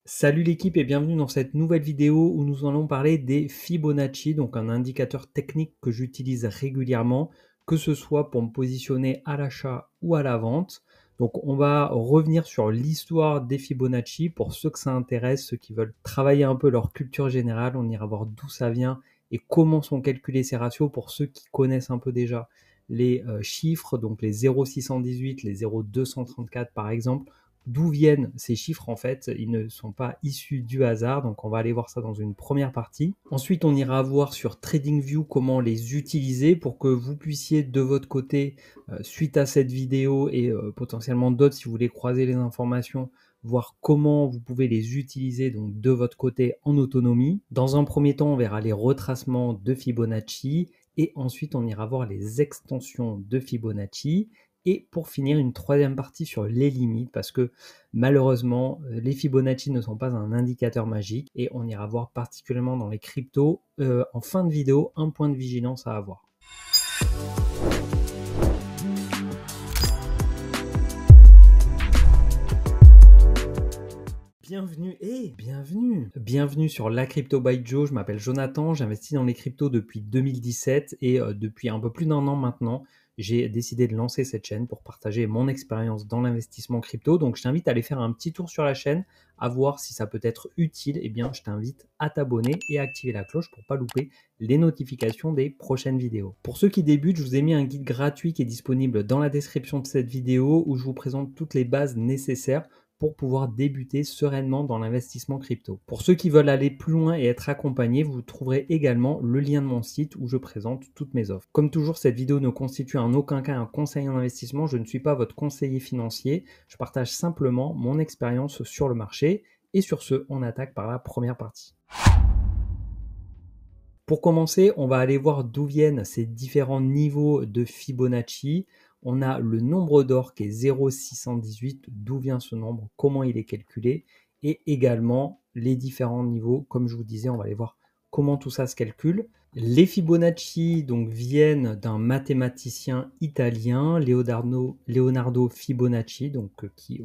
Salut l'équipe et bienvenue dans cette nouvelle vidéo où nous allons parler des Fibonacci, donc un indicateur technique que j'utilise régulièrement, que ce soit pour me positionner à l'achat ou à la vente. Donc on va revenir sur l'histoire des Fibonacci pour ceux que ça intéresse, ceux qui veulent travailler un peu leur culture générale. On ira voir d'où ça vient et comment sont calculés ces ratios pour ceux qui connaissent un peu déjà les chiffres, donc les 0,618, les 0,234 par exemple. D'où viennent ces chiffres en fait? Ils ne sont pas issus du hasard, donc on va aller voir ça dans une première partie. Ensuite, on ira voir sur TradingView comment les utiliser pour que vous puissiez de votre côté, suite à cette vidéo et potentiellement d'autres si vous voulez croiser les informations, voir comment vous pouvez les utiliser donc de votre côté en autonomie. Dans un premier temps, on verra les retracements de Fibonacci et ensuite on ira voir les extensions de Fibonacci. Et pour finir, une troisième partie sur les limites, parce que malheureusement, les Fibonacci ne sont pas un indicateur magique, et on ira voir particulièrement dans les cryptos, en fin de vidéo, un point de vigilance à avoir. Bienvenue sur La Crypto by Joe. Je m'appelle Jonathan, j'investis dans les cryptos depuis 2017 et depuis un peu plus d'un an maintenant, j'ai décidé de lancer cette chaîne pour partager mon expérience dans l'investissement crypto. Donc je t'invite à aller faire un petit tour sur la chaîne, à voir si ça peut être utile. Eh bien, je t'invite à t'abonner et à activer la cloche pour ne pas louper les notifications des prochaines vidéos. Pour ceux qui débutent, je vous ai mis un guide gratuit qui est disponible dans la description de cette vidéo où je vous présente toutes les bases nécessaires pour pouvoir débuter sereinement dans l'investissement crypto. Pour ceux qui veulent aller plus loin et être accompagnés, vous trouverez également le lien de mon site où je présente toutes mes offres. Comme toujours, cette vidéo ne constitue en aucun cas un conseil en investissement. Je ne suis pas votre conseiller financier. Je partage simplement mon expérience sur le marché. Et sur ce, on attaque par la première partie. Pour commencer, on va aller voir d'où viennent ces différents niveaux de Fibonacci. On a le nombre d'or qui est 0,618, d'où vient ce nombre, comment il est calculé, et également les différents niveaux. Comme je vous disais, on va aller voir comment tout ça se calcule. Les Fibonacci donc, viennent d'un mathématicien italien, Leonardo Fibonacci, donc, qui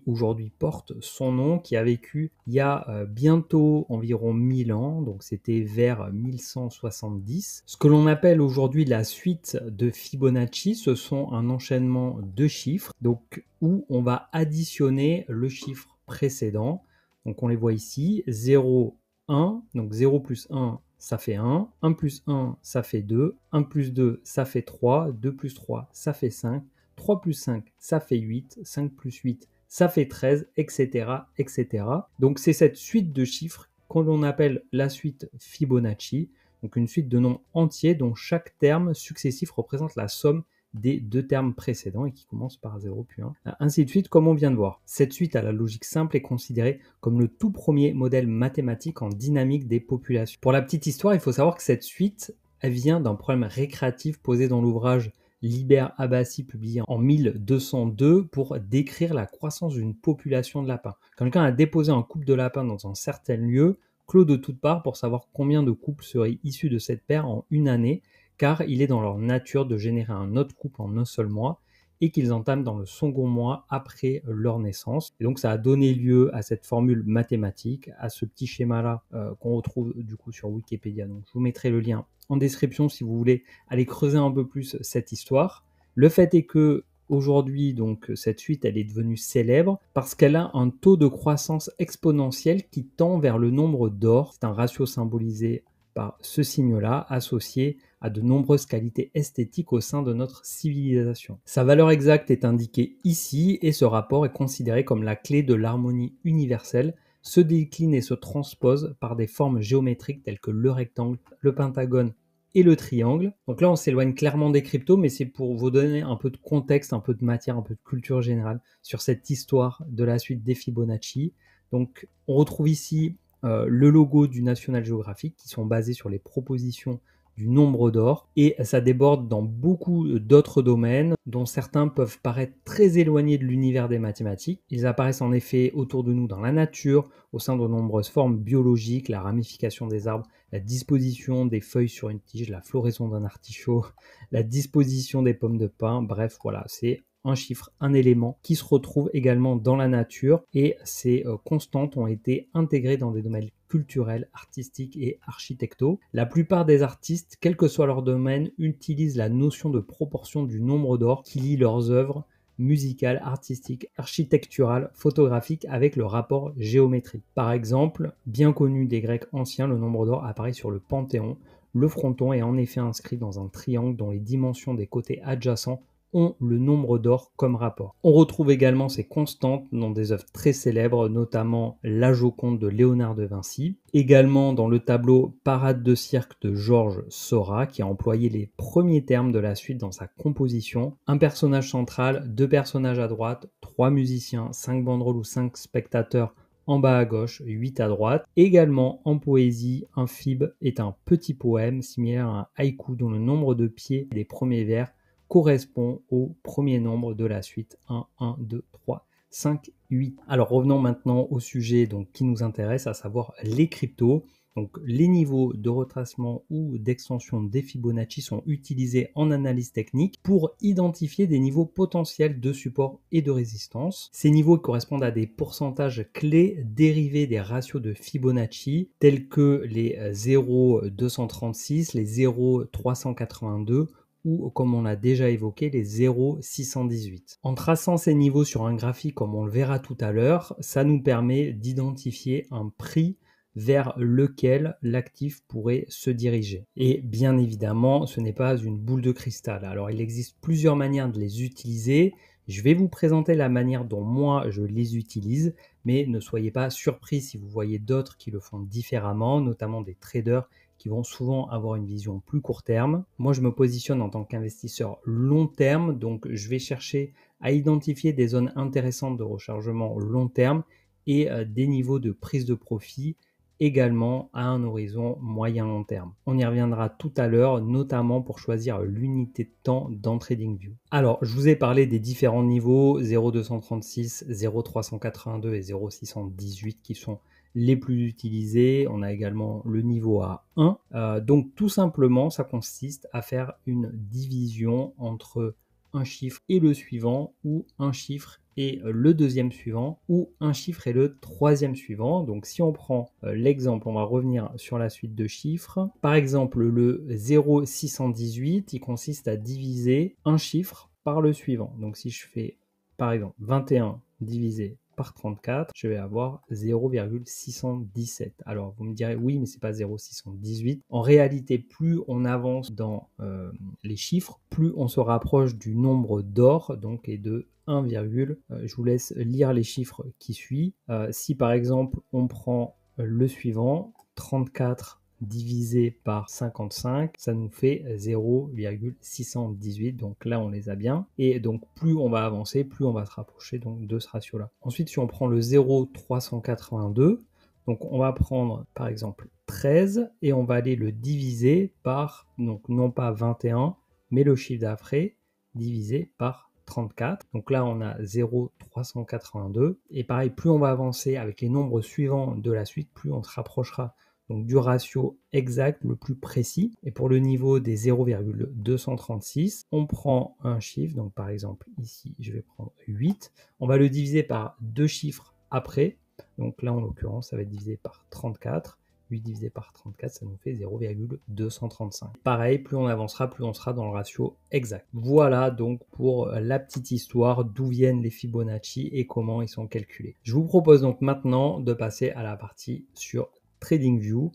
aujourd'hui porte son nom, qui a vécu il y a bientôt environ 1000 ans, donc c'était vers 1170. Ce que l'on appelle aujourd'hui la suite de Fibonacci, ce sont un enchaînement de chiffres, donc, où on va additionner le chiffre précédent. Donc on les voit ici, 0, 1, donc 0 plus 1, ça fait 1, 1 plus 1, ça fait 2, 1 plus 2, ça fait 3, 2 plus 3, ça fait 5, 3 plus 5, ça fait 8, 5 plus 8, ça fait 13, etc., etc. Donc c'est cette suite de chiffres qu'on l'on appelle la suite Fibonacci, donc une suite de nombres entiers dont chaque terme successif représente la somme des deux termes précédents et qui commence par 0 puis 1, ainsi de suite comme on vient de voir. Cette suite à la logique simple est considérée comme le tout premier modèle mathématique en dynamique des populations. Pour la petite histoire, il faut savoir que cette suite, elle vient d'un problème récréatif posé dans l'ouvrage Liber Abaci publié en 1202 pour décrire la croissance d'une population de lapins. Quelqu'un a déposé un couple de lapins dans un certain lieu, clos de toutes parts pour savoir combien de couples seraient issus de cette paire en une année, car il est dans leur nature de générer un autre couple en un seul mois et qu'ils entament dans le second mois après leur naissance. Et donc ça a donné lieu à cette formule mathématique, à ce petit schéma-là qu'on retrouve du coup sur Wikipédia. Donc je vous mettrai le lien en description si vous voulez aller creuser un peu plus cette histoire. Le fait est que aujourd'hui, donc, cette suite, elle est devenue célèbre parce qu'elle a un taux de croissance exponentielle qui tend vers le nombre d'or. C'est un ratio symbolisé par ce signe-là, associé à de nombreuses qualités esthétiques au sein de notre civilisation. Sa valeur exacte est indiquée ici et ce rapport est considéré comme la clé de l'harmonie universelle, se décline et se transpose par des formes géométriques telles que le rectangle, le pentagone et le triangle. Donc là, on s'éloigne clairement des cryptos, mais c'est pour vous donner un peu de contexte, un peu de matière, un peu de culture générale sur cette histoire de la suite des Fibonacci. Donc, on retrouve ici le logo du National Geographic qui sont basés sur les propositions du nombre d'or et ça déborde dans beaucoup d'autres domaines dont certains peuvent paraître très éloignés de l'univers des mathématiques. Ils apparaissent en effet autour de nous dans la nature, au sein de nombreuses formes biologiques, la ramification des arbres, la disposition des feuilles sur une tige, la floraison d'un artichaut, la disposition des pommes de pin, bref voilà, c'est un chiffre, un élément qui se retrouve également dans la nature et ces constantes ont été intégrées dans des domaines culturels, artistiques et architectaux. La plupart des artistes, quel que soit leur domaine, utilisent la notion de proportion du nombre d'or qui lie leurs œuvres musicales, artistiques, architecturales, photographiques avec le rapport géométrique. Par exemple, bien connu des Grecs anciens, le nombre d'or apparaît sur le Panthéon. Le fronton est en effet inscrit dans un triangle dont les dimensions des côtés adjacents ont le nombre d'or comme rapport. On retrouve également ces constantes dans des œuvres très célèbres, notamment La Joconde de Léonard de Vinci, également dans le tableau Parade de cirque de Georges Seurat, qui a employé les premiers termes de la suite dans sa composition. Un personnage central, 2 personnages à droite, 3 musiciens, 5 banderoles ou 5 spectateurs en bas à gauche, 8 à droite. Également en poésie, un fibe est un petit poème similaire à un haïku dont le nombre de pieds des premiers vers correspond au premier nombre de la suite 1, 1, 2, 3, 5, 8. Alors revenons maintenant au sujet donc, qui nous intéresse, à savoir les cryptos. Donc, les niveaux de retracement ou d'extension des Fibonacci sont utilisés en analyse technique pour identifier des niveaux potentiels de support et de résistance. Ces niveaux correspondent à des pourcentages clés dérivés des ratios de Fibonacci tels que les 0,236, les 0,382 ou, comme on l'a déjà évoqué, les 0,618. En traçant ces niveaux sur un graphique, comme on le verra tout à l'heure, ça nous permet d'identifier un prix vers lequel l'actif pourrait se diriger. Et bien évidemment, ce n'est pas une boule de cristal. Alors, il existe plusieurs manières de les utiliser. Je vais vous présenter la manière dont moi je les utilise, mais ne soyez pas surpris si vous voyez d'autres qui le font différemment, notamment des traders qui vont souvent avoir une vision plus court terme. Moi, je me positionne en tant qu'investisseur long terme, donc je vais chercher à identifier des zones intéressantes de rechargement long terme et des niveaux de prise de profit également à un horizon moyen-long terme. On y reviendra tout à l'heure, notamment pour choisir l'unité de temps dans TradingView. Alors, je vous ai parlé des différents niveaux 0,236, 0,382 et 0,618 qui sont les plus utilisés. On a également le niveau à 1. Donc tout simplement, ça consiste à faire une division entre un chiffre et le suivant, ou un chiffre et le deuxième suivant, ou un chiffre et le troisième suivant. Donc si on prend l'exemple, on va revenir sur la suite de chiffres. Par exemple, le 0,618, il consiste à diviser un chiffre par le suivant. Donc si je fais par exemple 21 divisé par 34, je vais avoir 0,617. Alors vous me direz oui, mais c'est pas 0,618. En réalité, plus on avance dans les chiffres, plus on se rapproche du nombre d'or, donc et de 1, je vous laisse lire les chiffres qui suivent. Si par exemple on prend le suivant, 34 divisé par 55, ça nous fait 0,618. Donc là, on les a bien. Et donc, plus on va avancer, plus on va se rapprocher donc, de ce ratio-là. Ensuite, si on prend le 0,382, donc on va prendre par exemple 13 et on va aller le diviser par, donc non pas 21, mais le chiffre d'après, divisé par 34. Donc là, on a 0,382. Et pareil, plus on va avancer avec les nombres suivants de la suite, plus on se rapprochera donc du ratio exact le plus précis. Et pour le niveau des 0,236, on prend un chiffre, donc par exemple ici je vais prendre 8, on va le diviser par deux chiffres après, donc là en l'occurrence ça va être divisé par 34, 8 divisé par 34 ça nous fait 0,235. Pareil, plus on avancera, plus on sera dans le ratio exact. Voilà donc pour la petite histoire d'où viennent les Fibonacci et comment ils sont calculés. Je vous propose donc maintenant de passer à la partie sur TradingView.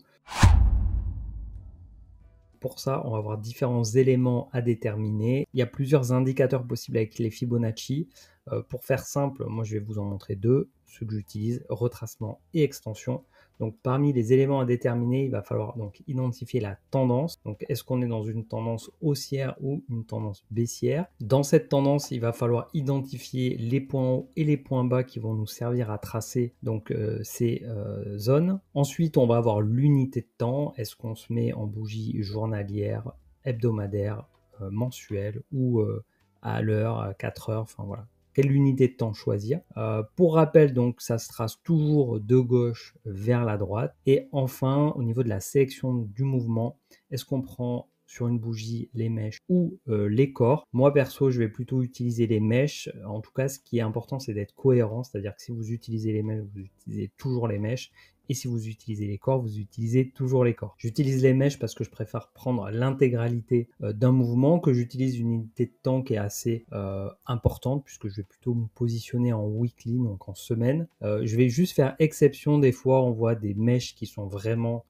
Pour ça, on va avoir différents éléments à déterminer. Il y a plusieurs indicateurs possibles avec les Fibonacci. Pour faire simple, moi je vais vous en montrer deux, ceux que j'utilise, retracement et extension. Donc parmi les éléments à déterminer, il va falloir donc identifier la tendance. Donc est-ce qu'on est dans une tendance haussière ou une tendance baissière? Dans cette tendance, il va falloir identifier les points hauts et les points bas qui vont nous servir à tracer donc ces zones. Ensuite, on va avoir l'unité de temps. Est-ce qu'on se met en bougie journalière, hebdomadaire, mensuelle ou à l'heure, à 4 heures, enfin voilà. Quelle unité de temps choisir. Pour rappel, donc, ça se trace toujours de gauche vers la droite. Et enfin, au niveau de la sélection du mouvement, est-ce qu'on prend sur une bougie les mèches ou les corps. Moi perso, je vais plutôt utiliser les mèches. En tout cas, ce qui est important, c'est d'être cohérent, c'est-à-dire que si vous utilisez les mèches, vous utilisez toujours les mèches. Et si vous utilisez les corps, vous utilisez toujours les corps. J'utilise les mèches parce que je préfère prendre l'intégralité d'un mouvement, que j'utilise une unité de temps qui est assez importante, puisque je vais plutôt me positionner en weekly, donc en semaine. Je vais juste faire exception, des fois on voit des mèches qui sont vraiment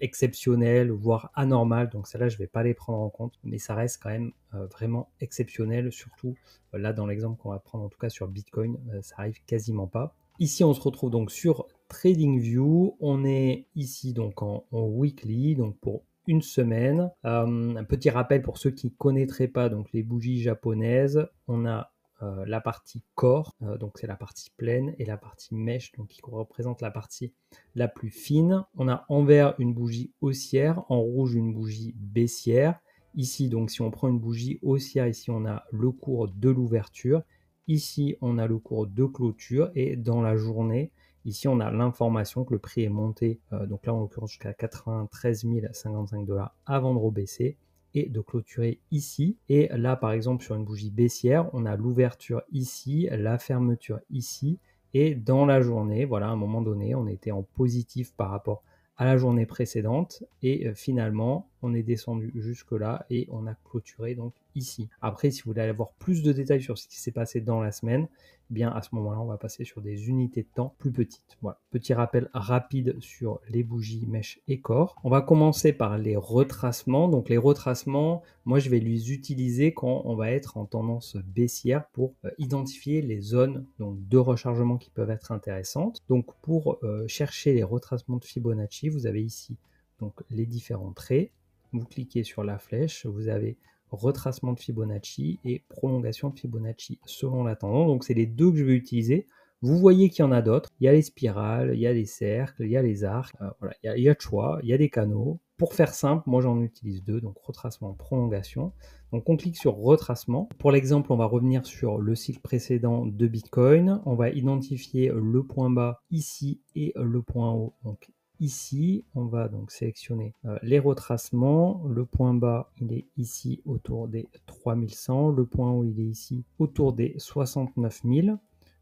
exceptionnelles, voire anormales, donc celles-là je ne vais pas les prendre en compte, mais ça reste quand même vraiment exceptionnel, surtout là dans l'exemple qu'on va prendre en tout cas sur Bitcoin, ça arrive quasiment pas. Ici, on se retrouve donc sur TradingView. On est ici donc en weekly, donc pour une semaine. Un petit rappel pour ceux qui ne connaîtraient pas donc les bougies japonaises. On a la partie corps, donc c'est la partie pleine, et la partie mèche, donc qui représente la partie la plus fine. On a en vert une bougie haussière, en rouge une bougie baissière. Ici, donc si on prend une bougie haussière, ici on a le cours de l'ouverture. Ici, on a le cours de clôture, et dans la journée, ici, on a l'information que le prix est monté, donc là, en l'occurrence, jusqu'à 93 055 $ avant de rebaisser et de clôturer ici. Et là, par exemple, sur une bougie baissière, on a l'ouverture ici, la fermeture ici, et dans la journée, voilà, à un moment donné, on était en positif par rapport à la journée précédente, et finalement on est descendu jusque là et on a clôturé donc ici. Après, si vous voulez avoir plus de détails sur ce qui s'est passé dans la semaine, eh bien à ce moment là on va passer sur des unités de temps plus petites. Voilà, petit rappel rapide sur les bougies mèches et corps. On va commencer par les retracements. Donc les retracements, moi je vais les utiliser quand on va être en tendance baissière pour identifier les zones donc de rechargement qui peuvent être intéressantes. Donc pour chercher les retracements de Fibonacci, vous avez ici donc les différents traits. Vous cliquez sur la flèche, vous avez retracement de Fibonacci et prolongation de Fibonacci selon la tendance. Donc c'est les deux que je vais utiliser. Vous voyez qu'il y en a d'autres. Il y a les spirales, il y a les cercles, il y a les arcs. Voilà, il y a de choix, il y a des canaux. Pour faire simple, moi j'en utilise deux, donc retracement, prolongation. Donc on clique sur retracement. Pour l'exemple, on va revenir sur le cycle précédent de Bitcoin. On va identifier le point bas ici et le point haut, donc ici. On va donc sélectionner les retracements. Le point bas, il est ici autour des 3100. Le point haut, il est ici autour des 69 000.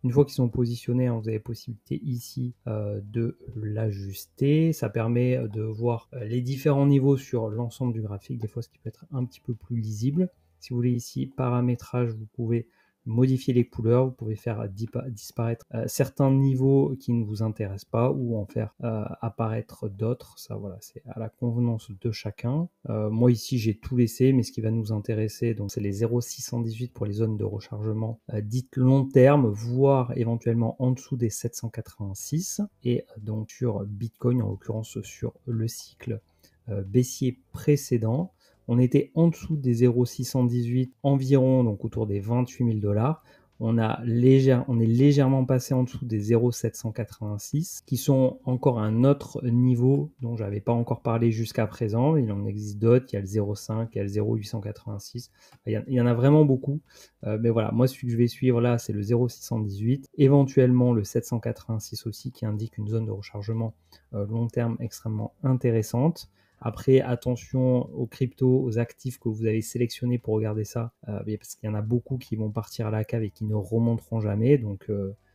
Une fois qu'ils sont positionnés, vous avez possibilité ici de l'ajuster. Ça permet de voir les différents niveaux sur l'ensemble du graphique, des fois ce qui peut être un petit peu plus lisible. Si vous voulez ici, paramétrage, vous pouvez modifier les couleurs, vous pouvez faire disparaître certains niveaux qui ne vous intéressent pas ou en faire apparaître d'autres. Ça, voilà, c'est à la convenance de chacun. Moi ici, j'ai tout laissé, mais ce qui va nous intéresser, donc c'est les 0,618 pour les zones de rechargement dites long terme, voire éventuellement en dessous des 786. Et donc sur Bitcoin, en l'occurrence sur le cycle baissier précédent, on était en dessous des 0,618 environ, donc autour des 28 000 $. On est légèrement passé en dessous des 0,786, qui sont encore un autre niveau dont je n'avais pas encore parlé jusqu'à présent. Il en existe d'autres, il y a le 0,5, il y a le 0,886, il y en a vraiment beaucoup. Mais voilà, moi celui que je vais suivre là, c'est le 0,618, éventuellement le 786 aussi, qui indique une zone de rechargement long terme extrêmement intéressante. Après, attention aux cryptos, aux actifs que vous avez sélectionnés pour regarder ça, parce qu'il y en a beaucoup qui vont partir à la cave et qui ne remonteront jamais. Donc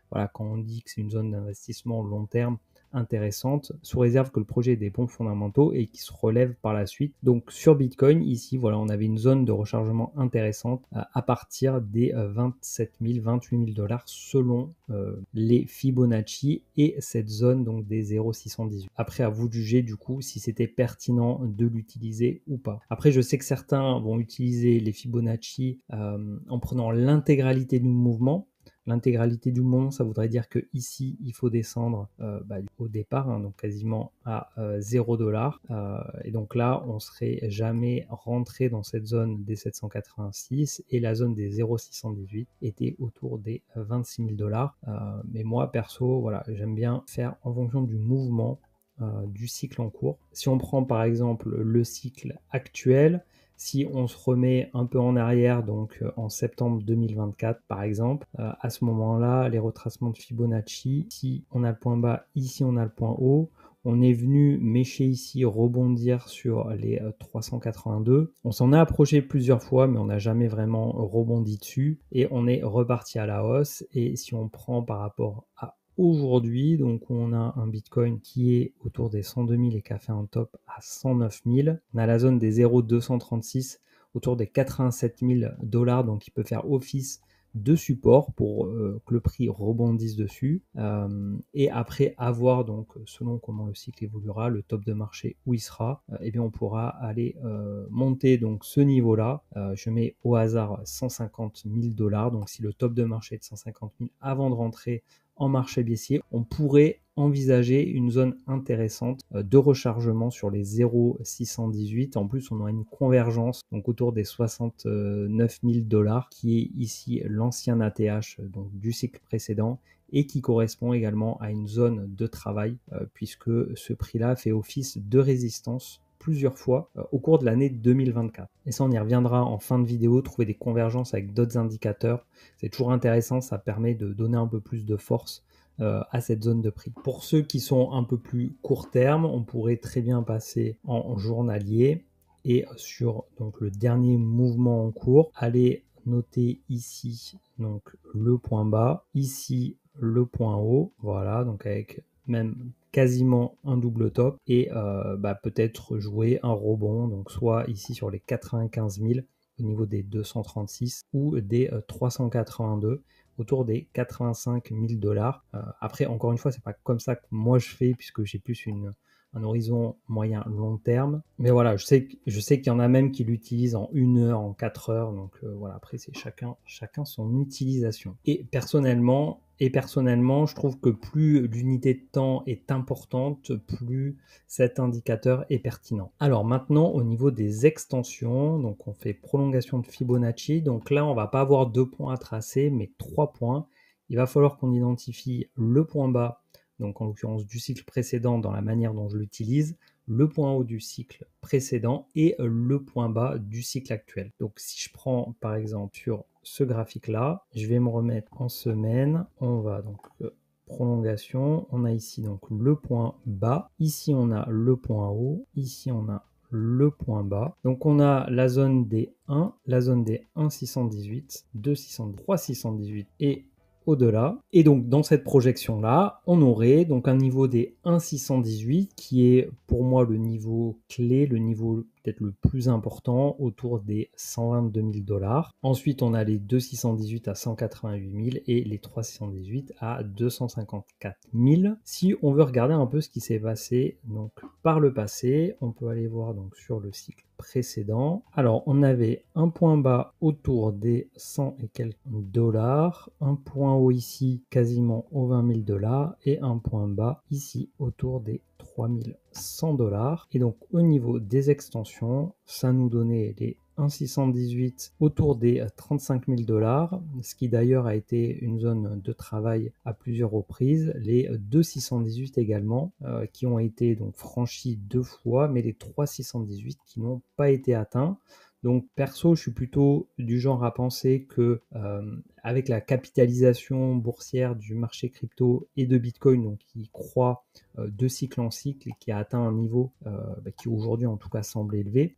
voilà, quand on dit que c'est une zone d'investissement long terme intéressante, sous réserve que le projet ait des bons fondamentaux et qu'il se relève par la suite. Donc sur Bitcoin, ici, voilà, on avait une zone de rechargement intéressante à partir des 27 000, 28 000 $ selon les Fibonacci et cette zone donc des 0,618. Après, à vous de juger du coup si c'était pertinent de l'utiliser ou pas. Après, je sais que certains vont utiliser les Fibonacci en prenant l'intégralité du mouvement. L'intégralité du mouvement, ça voudrait dire que ici, il faut descendre au départ, donc quasiment à 0 $. Et donc là, on serait jamais rentré dans cette zone des 786 et la zone des 0,618 était autour des 26 000 $. Mais moi, perso, voilà, j'aime bien faire en fonction du mouvement du cycle en cours. Si on prend par exemple le cycle actuel, si on se remet un peu en arrière, donc en septembre 2024 par exemple, à ce moment-là, les retracements de Fibonacci, ici on a le point bas, ici on a le point haut, On est venu mécher ici, rebondir sur les 382. On s'en est approché plusieurs fois, mais on n'a jamais vraiment rebondi dessus. Et on est reparti à la hausse. Et si on prend par rapport à aujourd'hui, donc on a un Bitcoin qui est autour des 102 000 et qui a fait un top à 109 000. On a la zone des 0,236 autour des 87 000 $, donc qui peut faire office de support pour que le prix rebondisse dessus. Et après avoir, donc selon comment le cycle évoluera, le top de marché où il sera, eh bien on pourra aller monter donc ce niveau-là. Je mets au hasard 150 000 $. Donc si le top de marché est de 150 000 avant de rentrer en marché baissier, on pourrait envisager une zone intéressante de rechargement sur les 0,618. En plus, on aura une convergence donc autour des 69 000 $, qui est ici l'ancien ATH donc du cycle précédent et qui correspond également à une zone de travail puisque ce prix-là fait office de résistance plusieurs fois au cours de l'année 2024. Et ça, on y reviendra en fin de vidéo, trouver des convergences avec d'autres indicateurs. C'est toujours intéressant, ça permet de donner un peu plus de force à cette zone de prix. Pour ceux qui sont un peu plus court terme, on pourrait très bien passer en journalier et sur donc le dernier mouvement en cours, aller noter ici donc le point bas, ici le point haut, voilà, donc avec même quasiment un double top et peut-être jouer un rebond, donc soit ici sur les 95 000 au niveau des 236 ou des 382 autour des 85 000 $. Après, encore une fois, c'est pas comme ça que moi je fais puisque j'ai plus un horizon moyen long terme. Mais voilà, je sais qu'il y en a même qui l'utilisent en 1 heure, en 4 heures. Donc voilà, après c'est chacun son utilisation. Et personnellement, je trouve que plus l'unité de temps est importante, plus cet indicateur est pertinent. Alors maintenant, au niveau des extensions, donc on fait prolongation de Fibonacci. Donc là, on va pas avoir 2 points à tracer, mais 3 points. Il va falloir qu'on identifie le point bas, donc en l'occurrence du cycle précédent dans la manière dont je l'utilise, le point haut du cycle précédent et le point bas du cycle actuel. Donc si je prends par exemple sur ce graphique-là, je vais me remettre en semaine, on va donc prolongation, on a ici donc le point bas, ici on a le point haut, ici on a le point bas. Donc on a la zone des 1, la zone des 1,618, 2,618, 3,618 et au-delà. Et donc dans cette projection là, on aurait donc un niveau des 1,618 qui est pour moi le niveau clé, le niveau peut-être le plus important, autour des 122 000 $. Ensuite, on a les 2,618 à 188 000 et les 3,618 à 254 000. Si on veut regarder un peu ce qui s'est passé donc par le passé, on peut aller voir donc sur le cycle précédent. Alors, on avait un point bas autour des 100 et quelques dollars, un point haut ici quasiment aux 20 000 $ et un point bas ici autour des 3100 $. Et donc au niveau des extensions, ça nous donnait les 1,618 autour des 35 000 $, ce qui d'ailleurs a été une zone de travail à plusieurs reprises, les 2,618 également, qui ont été donc franchis 2 fois, mais les 3,618 qui n'ont pas été atteints. Donc perso, je suis plutôt du genre à penser que avec la capitalisation boursière du marché crypto et de Bitcoin, donc qui croît de cycle en cycle et qui a atteint un niveau qui aujourd'hui en tout cas semble élevé,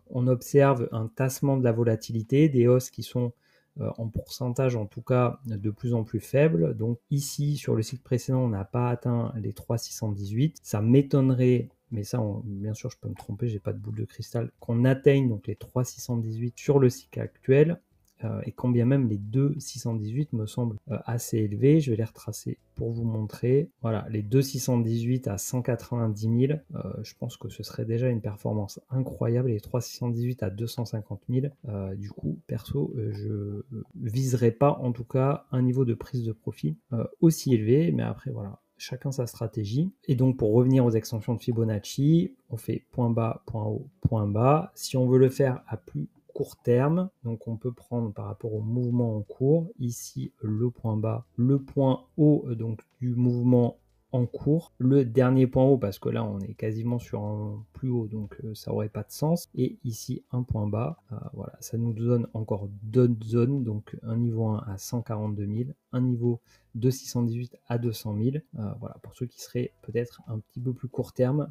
on observe un tassement de la volatilité, des hausses qui sont en pourcentage en tout cas de plus en plus faibles. Donc ici sur le cycle précédent, on n'a pas atteint les 3,618. Ça m'étonnerait, mais ça bien sûr je peux me tromper, j'ai pas de boule de cristal, qu'on atteigne donc les 3,618 sur le cycle actuel. Et quand bien même les 2,618 me semblent assez élevés, je vais les retracer pour vous montrer. Voilà, les 2,618 à 190 000, je pense que ce serait déjà une performance incroyable. Les 3,618 à 250 000, du coup, perso, je viserai pas en tout cas un niveau de prise de profit aussi élevé, mais après voilà. Chacun sa stratégie. Et donc pour revenir aux extensions de Fibonacci, on fait point bas, point haut, point bas. Si on veut le faire à plus court terme, donc on peut prendre par rapport au mouvement en cours, ici le point bas, le point haut donc du mouvement en cours, le dernier point haut, parce que là on est quasiment sur un plus haut, donc ça aurait pas de sens, et ici un point bas. Voilà, ça nous donne encore d'autres zones, donc un niveau 1 à 142 000, un niveau de 618 à 200 000. Voilà, pour ceux qui seraient peut-être un petit peu plus court terme,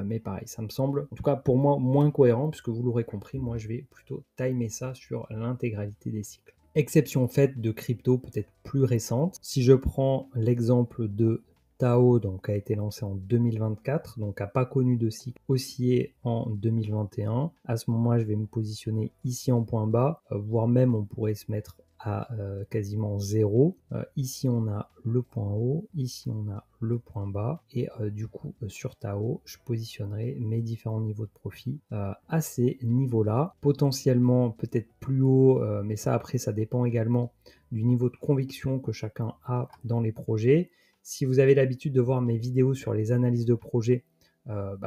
mais pareil, ça me semble, en tout cas pour moi, moins cohérent, puisque vous l'aurez compris, moi je vais plutôt timer ça sur l'intégralité des cycles. Exception faite de crypto peut-être plus récente. Si je prends l'exemple de Tao, donc a été lancé en 2024, donc a pas connu de cycle haussier en 2021. À ce moment-là, je vais me positionner ici en point bas, voire même on pourrait se mettre à quasiment 0. Ici on a le point haut, ici on a le point bas, et du coup sur Tao, je positionnerai mes différents niveaux de profit à ces niveaux-là, potentiellement peut-être plus haut, mais ça après ça dépend également du niveau de conviction que chacun a dans les projets. Si vous avez l'habitude de voir mes vidéos sur les analyses de projet,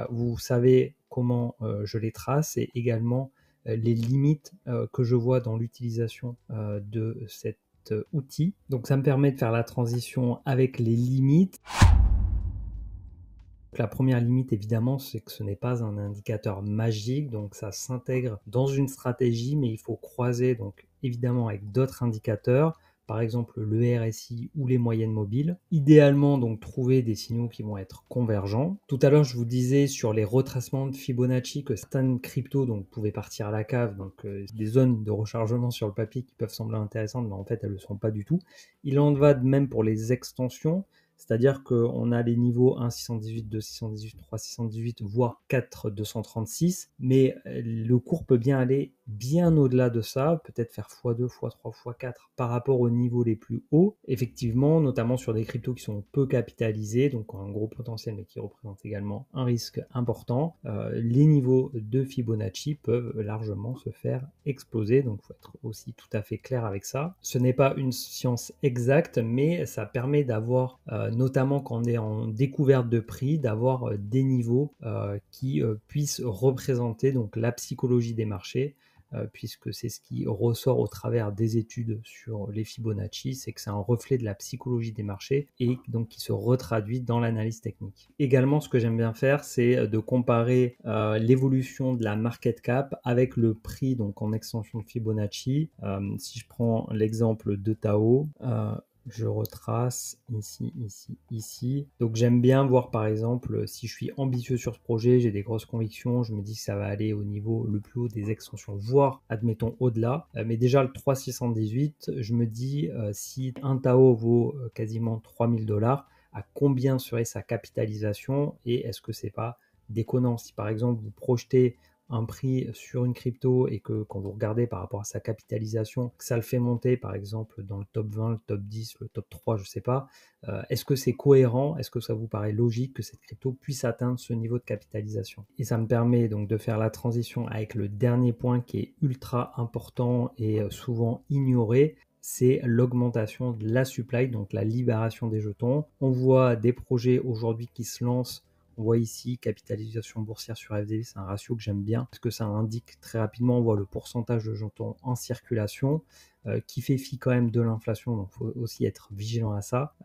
vous savez comment je les trace, et également les limites que je vois dans l'utilisation de cet outil. Donc ça me permet de faire la transition avec les limites. La première limite, évidemment, c'est que ce n'est pas un indicateur magique, donc ça s'intègre dans une stratégie, mais il faut croiser donc évidemment avec d'autres indicateurs, par exemple le RSI ou les moyennes mobiles. Idéalement, donc trouver des signaux qui vont être convergents. Tout à l'heure, je vous disais sur les retracements de Fibonacci que certaines cryptos donc pouvaient partir à la cave, donc des zones de rechargement sur le papier qui peuvent sembler intéressantes, mais en fait elles ne le sont pas du tout. Il en va de même pour les extensions. C'est-à-dire qu'on a les niveaux 1 618, 2 618, 3 618, voire 4 236, mais le cours peut bien aller bien au-delà de ça, peut-être faire x2, x3, x4 par rapport aux niveaux les plus hauts. Effectivement, notamment sur des cryptos qui sont peu capitalisés, donc ont un gros potentiel, mais qui représentent également un risque important, les niveaux de Fibonacci peuvent largement se faire exploser, donc il faut être aussi tout à fait clair avec ça. Ce n'est pas une science exacte, mais ça permet d'avoir notamment quand on est en découverte de prix, d'avoir des niveaux qui puissent représenter donc la psychologie des marchés, puisque c'est ce qui ressort au travers des études sur les Fibonacci, c'est que c'est un reflet de la psychologie des marchés et donc qui se retraduit dans l'analyse technique. Également, ce que j'aime bien faire, c'est de comparer l'évolution de la market cap avec le prix donc en extension de Fibonacci. Si je prends l'exemple de Tao, je retrace ici, ici, ici. Donc j'aime bien voir par exemple si je suis ambitieux sur ce projet, j'ai des grosses convictions, je me dis que ça va aller au niveau le plus haut des extensions, voire admettons au-delà. Mais déjà le 3,618, je me dis si un Tao vaut quasiment 3000 $, à combien serait sa capitalisation et est-ce que c'est pas déconnant si par exemple vous projetez un prix sur une crypto et que quand vous regardez par rapport à sa capitalisation, que ça le fait monter par exemple dans le top 20, le top 10, le top 3, je ne sais pas, est-ce que c'est cohérent? Est-ce que ça vous paraît logique que cette crypto puisse atteindre ce niveau de capitalisation? Et ça me permet donc de faire la transition avec le dernier point qui est ultra important et souvent ignoré, c'est l'augmentation de la supply, donc la libération des jetons. On voit des projets aujourd'hui qui se lancent. On voit ici capitalisation boursière sur FDV, c'est un ratio que j'aime bien parce que ça indique très rapidement, on voit le pourcentage de jetons en circulation qui fait fi quand même de l'inflation, donc il faut aussi être vigilant à ça.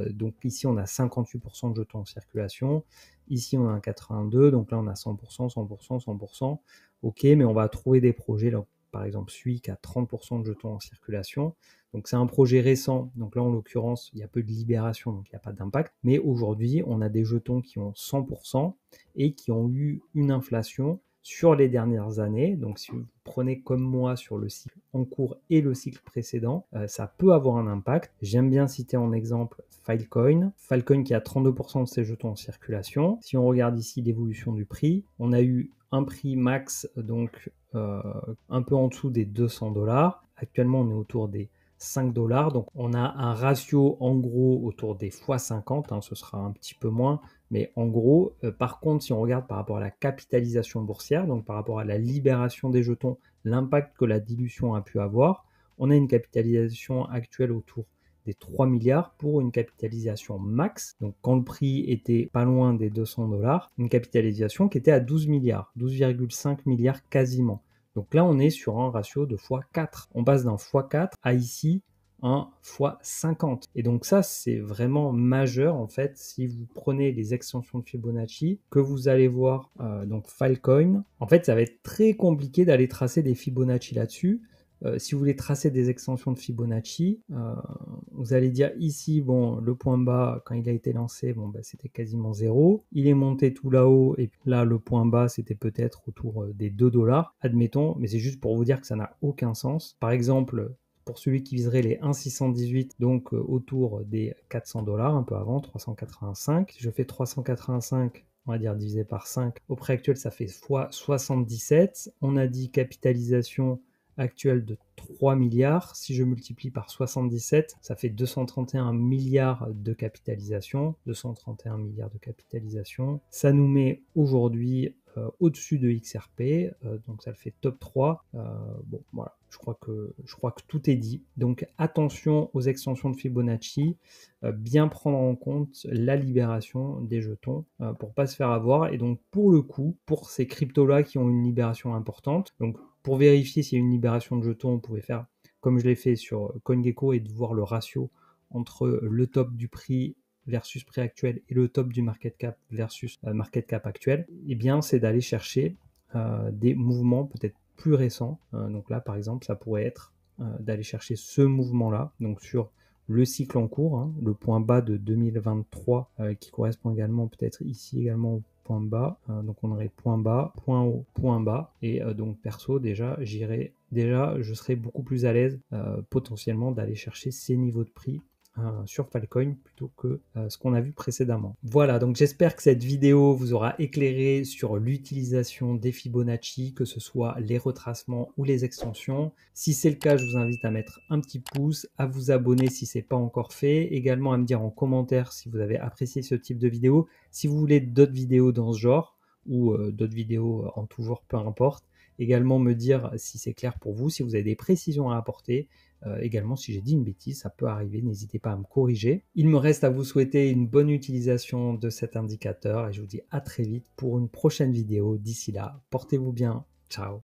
Donc ici on a 58% de jetons en circulation, ici on a un 82, donc là on a 100%, 100%, 100%. Ok, mais on va trouver des projets, là, par exemple celui qui a 30% de jetons en circulation. Donc c'est un projet récent, donc là en l'occurrence il y a peu de libération, donc il n'y a pas d'impact, mais aujourd'hui on a des jetons qui ont 100% et qui ont eu une inflation sur les dernières années. Donc si vous prenez comme moi sur le cycle en cours et le cycle précédent, ça peut avoir un impact. J'aime bien citer en exemple Filecoin, Filecoin qui a 32% de ses jetons en circulation. Si on regarde ici l'évolution du prix, on a eu un prix max donc un peu en dessous des 200 $. Actuellement on est autour des 5 $. Donc on a un ratio en gros autour des x50, ce sera un petit peu moins, mais en gros, par contre, si on regarde par rapport à la capitalisation boursière, donc par rapport à la libération des jetons, l'impact que la dilution a pu avoir, on a une capitalisation actuelle autour des 3 milliards pour une capitalisation max. Donc quand le prix était pas loin des 200 $, une capitalisation qui était à 12 milliards, 12,5 milliards quasiment. Donc là, on est sur un ratio de x4. On passe d'un x4 à ici 1 fois 50. Et donc ça, c'est vraiment majeur en fait si vous prenez les extensions de Fibonacci, que vous allez voir donc Filecoin. En fait, ça va être très compliqué d'aller tracer des Fibonacci là-dessus. Si vous voulez tracer des extensions de Fibonacci, vous allez dire ici, bon, le point bas, quand il a été lancé, bon, bah, c'était quasiment 0. Il est monté tout là-haut, et puis là, le point bas, c'était peut-être autour des 2 $, admettons, mais c'est juste pour vous dire que ça n'a aucun sens. Par exemple, pour celui qui viserait les 1,618, donc autour des 400 $, un peu avant, 385. Si je fais 385, on va dire divisé par 5, au prix actuel, ça fait fois 77. On a dit capitalisation actuelle de 3 milliards. Si je multiplie par 77, ça fait 231 milliards de capitalisation. 231 milliards de capitalisation. Ça nous met aujourd'hui au-dessus de XRP, donc ça le fait top 3. Bon, voilà, je crois que tout est dit. Donc attention aux extensions de Fibonacci, bien prendre en compte la libération des jetons pour pas se faire avoir. Et donc pour le coup, pour ces cryptos-là qui ont une libération importante, donc pour vérifier s'il y a une libération de jetons, vous pouvez faire comme je l'ai fait sur CoinGecko et de voir le ratio entre le top du prix versus prix actuel et le top du market cap versus market cap actuel, eh bien c'est d'aller chercher des mouvements peut-être plus récents. Donc là par exemple ça pourrait être d'aller chercher ce mouvement-là, donc sur le cycle en cours, hein, le point bas de 2023 qui correspond également peut-être ici également au point bas, donc on aurait point bas, point haut, point bas, et donc perso déjà je serais beaucoup plus à l'aise potentiellement d'aller chercher ces niveaux de prix sur Filecoin plutôt que ce qu'on a vu précédemment. Voilà, donc j'espère que cette vidéo vous aura éclairé sur l'utilisation des Fibonacci, que ce soit les retracements ou les extensions. Si c'est le cas, je vous invite à mettre un petit pouce, à vous abonner si ce n'est pas encore fait, également à me dire en commentaire si vous avez apprécié ce type de vidéo, si vous voulez d'autres vidéos dans ce genre ou d'autres vidéos en tout genre, peu importe. Également me dire si c'est clair pour vous, si vous avez des précisions à apporter. Également, si j'ai dit une bêtise, ça peut arriver, n'hésitez pas à me corriger. Il me reste à vous souhaiter une bonne utilisation de cet indicateur et je vous dis à très vite pour une prochaine vidéo. D'ici là, portez-vous bien. Ciao.